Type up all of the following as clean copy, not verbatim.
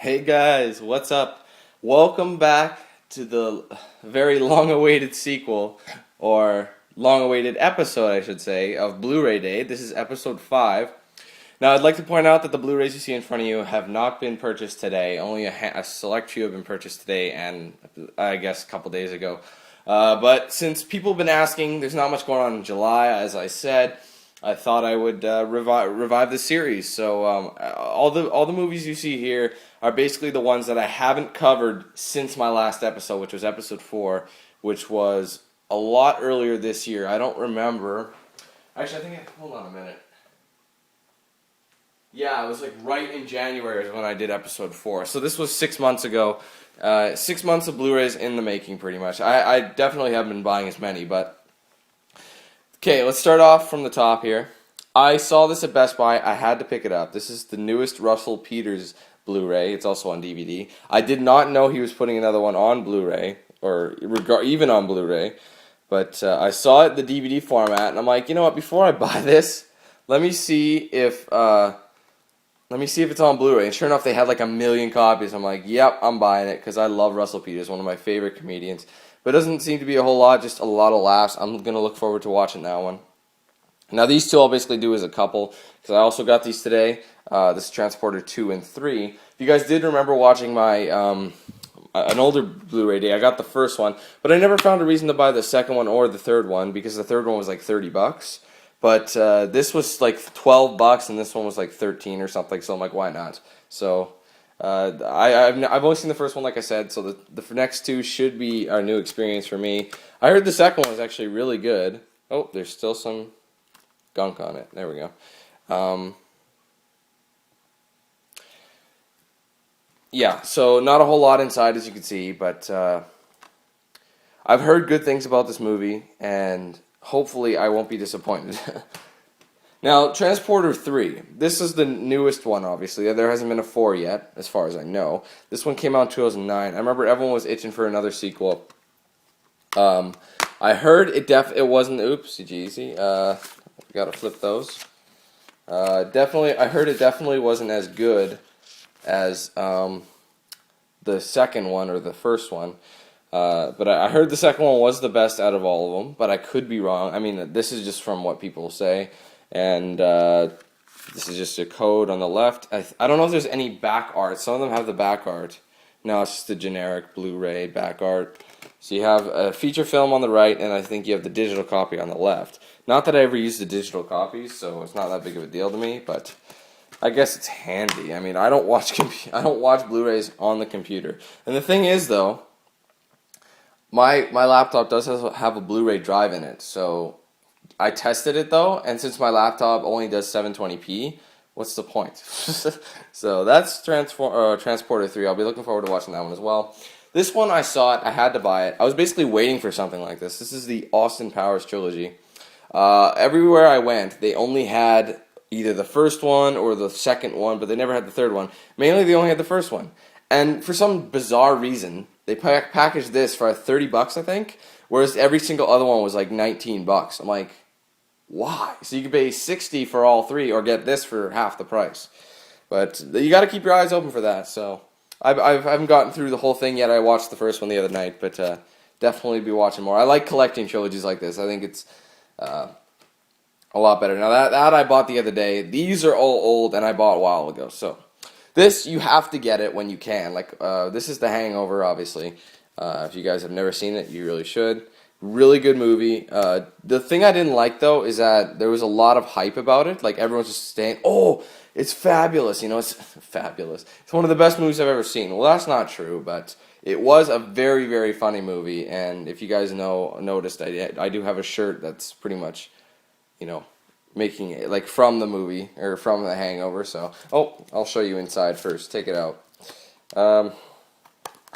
Hey guys, what's up? Welcome back to the very long-awaited sequel, or long-awaited episode, I should say, of Blu-ray Day. This is episode 5. Now, I'd like to point out that the Blu-rays you see in front of you have not been purchased today. Only a select few have been purchased today and, I guess, a couple days ago. But since people have been asking, there's not much going on in July, as I said. I thought I would revive the series. So all the movies you see here are basically the ones that I haven't covered since my last episode, which was episode 4, which was a lot earlier this year. I don't remember. Actually, hold on a minute. Yeah, it was like right in January is when I did episode 4. So this was 6 months ago. 6 months of Blu-rays in the making, pretty much. I definitely haven't been buying as many, but... Okay, let's start off from the top here. I saw this at Best Buy. I had to pick it up. This is the newest Russell Peters Blu-ray. It's also on DVD. I did not know he was putting another one on Blu-ray, or even on Blu-ray. But I saw it in the DVD format, and I'm like, you know what? Before I buy this, let me see if it's on Blu-ray. And sure enough, they had like 1 million copies. I'm like, yep, I'm buying it because I love Russell Peters, one of my favorite comedians. But it doesn't seem to be a whole lot, just a lot of laughs. I'm going to look forward to watching that one. Now, these two I'll basically do as a couple, because I also got these today. This is Transporter 2 and 3. If you guys did remember watching my an older Blu-ray Day, I got the first one, but I never found a reason to buy the second one or the third one, because the third one was like $30. But this was like $12, and this one was like 13 or something, so I'm like, why not? So... I've only seen the first one, like I said, so the next two should be a new experience for me. I heard the second one was actually really good. Oh, there's still some gunk on it. There we go. Yeah, so not a whole lot inside, as you can see, but I've heard good things about this movie, and hopefully I won't be disappointed. Now, Transporter 3. This is the newest one, obviously. There hasn't been a 4 yet, as far as I know. This one came out in 2009. I remember everyone was itching for another sequel. I heard it wasn't... Oopsie jeezy. Gotta flip those. I heard it definitely wasn't as good as the second one, or the first one. But I heard the second one was the best out of all of them, but I could be wrong. I mean, this is just from what people say. And this is just a code on the left. I don't know if there's any back art. Some of them have the back art. No, it's just a generic Blu-ray back art. So you have a feature film on the right, and I think you have the digital copy on the left. Not that I ever use the digital copies, so it's not that big of a deal to me, but I guess it's handy. I mean, I don't watch Blu-rays on the computer. And the thing is, though, my laptop does have a Blu-ray drive in it, so... I tested it though, and since my laptop only does 720p, what's the point? So that's Transporter 3. I'll be looking forward to watching that one as well. This one, I saw it. I had to buy it. I was basically waiting for something like this. This is the Austin Powers Trilogy. Everywhere I went, they only had either the first one or the second one, but they never had the third one. Mainly, they only had the first one. And for some bizarre reason, they packaged this for $30, I think, whereas every single other one was like $19. I'm like... Why? So you could pay $60 for all three, or get this for half the price. But you got to keep your eyes open for that. So I haven't gotten through the whole thing yet. I watched the first one the other night, but definitely be watching more. I like collecting trilogies like this. I think it's a lot better. Now that I bought the other day. These are all old, and I bought a while ago. So this, you have to get it when you can. Like this is the Hangover, obviously. If you guys have never seen it, you really should. Really good movie. The thing I didn't like, though, is that there was a lot of hype about it. Like, everyone's just saying, oh, it's fabulous. You know, it's fabulous. It's one of the best movies I've ever seen. Well, that's not true, but it was a very, very funny movie. And if you guys noticed, I do have a shirt that's pretty much, you know, making it, like, from the movie, or from the Hangover. So, oh, I'll show you inside first. Take it out.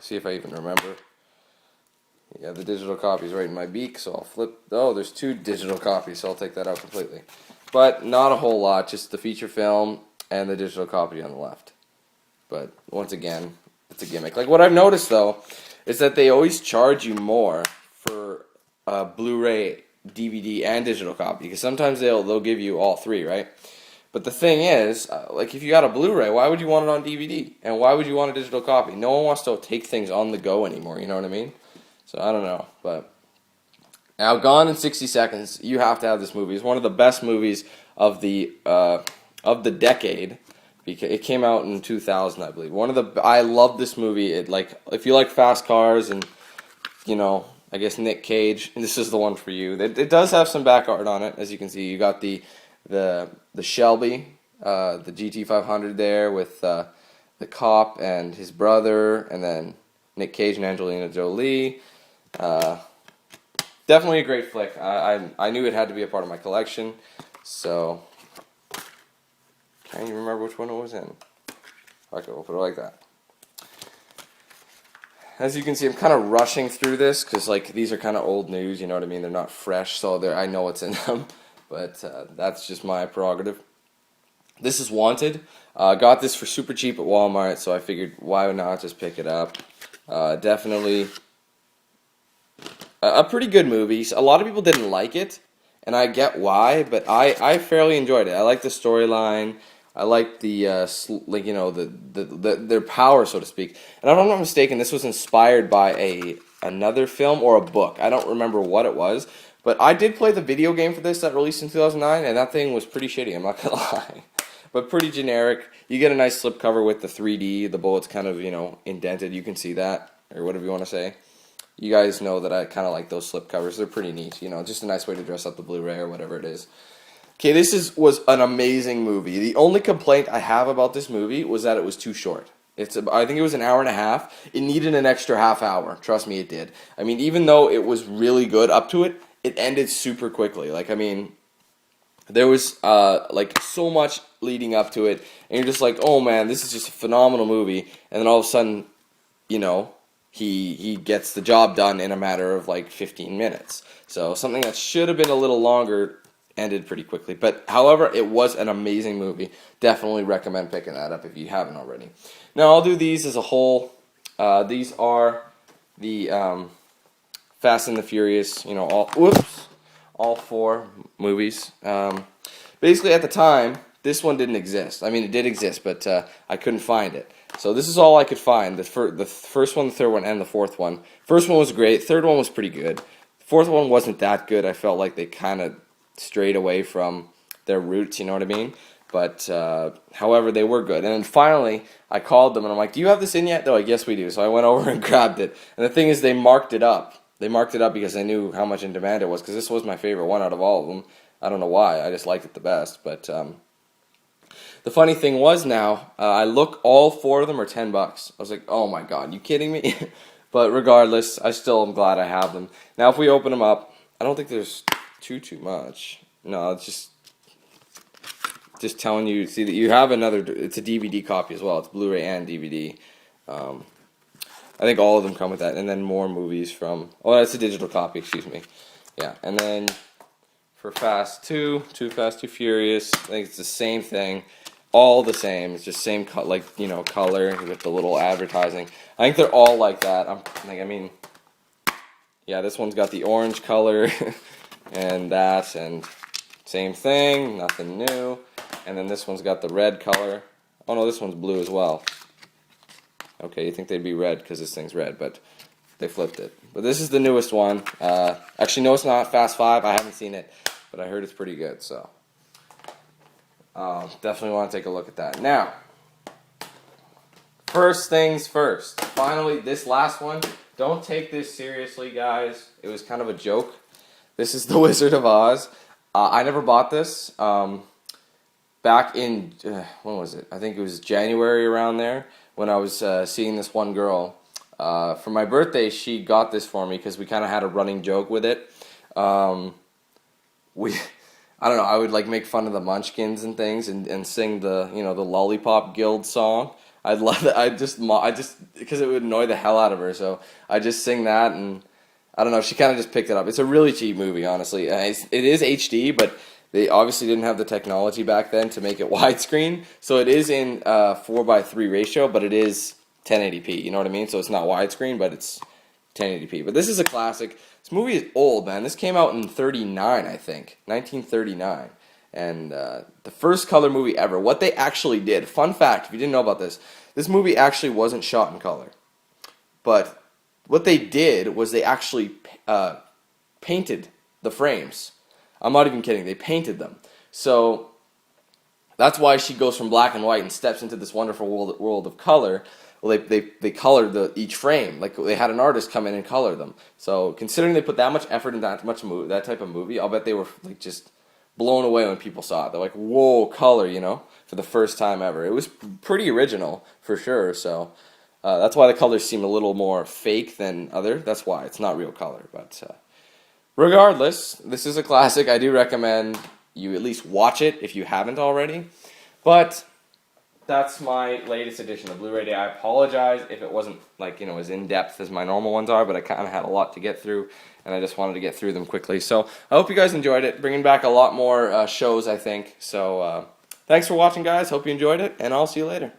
See if I even remember. Yeah, the digital copy is right in my beak, so I'll flip... Oh, there's 2 digital copies, so I'll take that out completely. But not a whole lot, just the feature film and the digital copy on the left. But, once again, it's a gimmick. Like, what I've noticed, though, is that they always charge you more for a Blu-ray, DVD, and digital copy. Because sometimes they'll give you all 3, right? But the thing is, like if you got a Blu-ray, why would you want it on DVD? And why would you want a digital copy? No one wants to take things on the go anymore, you know what I mean? So I don't know, but now Gone in 60 Seconds, you have to have this movie. It's one of the best movies of the decade. Because it came out in 2000, I believe. I love this movie. It if you like fast cars and I guess Nick Cage, and this is the one for you. It does have some back art on it, as you can see. You got the Shelby, the GT500 there with the cop and his brother, and then Nick Cage and Angelina Jolie. Definitely a great flick. I knew it had to be a part of my collection, so can't even remember which one it was in. Okay, we'll put it like that. As you can see, I'm kind of rushing through this because these are kind of old news, you know what I mean? They're not fresh, so I know what's in them, but that's just my prerogative. This is Wanted. Got this for super cheap at Walmart, so I figured why not just pick it up. Definitely a pretty good movie. A lot of people didn't like it, and I get why, but I fairly enjoyed it. I like the storyline. I like their power, so to speak. And if I'm not mistaken, this was inspired by another film or a book. I don't remember what it was, but I did play the video game for this that released in 2009, and that thing was pretty shitty, I'm not gonna lie. But pretty generic. You get a nice slipcover with the 3D, the bullet's kind of, indented, you can see that, or whatever you want to say. You guys know that I kind of like those slipcovers, they're pretty neat, just a nice way to dress up the Blu-ray or whatever it is. Okay, this was an amazing movie. The only complaint I have about this movie was that it was too short. I think it was an hour and a half. It needed an extra half hour. Trust me, it did. I mean, even though it was really good up to it, it ended super quickly. There was so much leading up to it, and you're just like, oh man, this is just a phenomenal movie. And then all of a sudden, he gets the job done in a matter of 15 minutes. So something that should have been a little longer ended pretty quickly. But however, it was an amazing movie. Definitely recommend picking that up if you haven't already. Now I'll do these as a whole. These are the Fast and the Furious, all 4 movies. Basically at the time, this one didn't exist. I mean, it did exist, but I couldn't find it. So this is all I could find. The first one, the third one, and the fourth one. First one was great. Third one was pretty good. The fourth one wasn't that good. I felt like they kind of strayed away from their roots, you know what I mean? But, however, they were good. And then finally, I called them, and I'm like, do you have this in yet? They're like, yes, we do. So I went over and grabbed it. And the thing is, they marked it up. They marked it up because they knew how much in demand it was, because this was my favorite one out of all of them. I don't know why. I just liked it the best. But the funny thing was now, I look, all 4 of them are $10. I was like, oh, my God, you kidding me? But regardless, I still am glad I have them. Now, if we open them up, I don't think there's too much. No, it's just telling you, see that you have another, it's a DVD copy as well. It's Blu-ray and DVD. I think all of them come with that, and then more movies from, oh, that's a digital copy, excuse me. Yeah, and then for Fast 2, Too Fast, Too Furious, I think it's the same thing. All the same, it's just same color with the little advertising. I think they're all like that. Yeah, this one's got the orange color. And that, and same thing, nothing new. And then this one's got the red color. Oh no, this one's blue as well. Okay, you think they'd be red because this thing's red, but they flipped it. But this is the newest one. Actually, no, it's not. Fast 5, I haven't seen it, but I heard it's pretty good, so definitely want to take a look at that. Now, first things first. Finally, this last one. Don't take this seriously, guys. It was kind of a joke. This is The Wizard of Oz. I never bought this. Back in, when was it? I think it was January around there, when I was seeing this one girl. For my birthday, she got this for me because we kind of had a running joke with it. I don't know, I would make fun of the Munchkins and things and sing the, the Lollipop Guild song. I'd love it. I just, because it would annoy the hell out of her, so I just sing that, and I don't know, she kind of just picked it up. It's a really cheap movie, honestly. It is HD, but they obviously didn't have the technology back then to make it widescreen. So it is in 4:3 ratio, but it is 1080p, you know what I mean? So it's not widescreen, but it's 1080p. But this is a classic. This movie is old, man. This came out in 39, I think. 1939. And the first color movie ever. What they actually did, fun fact, if you didn't know about this, this movie actually wasn't shot in color. But what they did was they actually painted the frames. I'm not even kidding. They painted them. So that's why she goes from black and white and steps into this wonderful world of color. Well, they colored each frame. Like, they had an artist come in and color them. So considering they put that much effort in that type of movie, I'll bet they were like just blown away when people saw it. They're like, whoa, color, you know, for the first time ever. It was pretty original, for sure. So that's why the colors seem a little more fake than other. That's why it's not real color. But regardless, this is a classic. I do recommend you at least watch it if you haven't already. But that's my latest edition of Blu-ray Day. I apologize if it wasn't, like, you know, as in-depth as my normal ones are, but I kind of had a lot to get through, and I just wanted to get through them quickly. So I hope you guys enjoyed it. Bringing back a lot more shows, I think. So thanks for watching, guys. Hope you enjoyed it, and I'll see you later.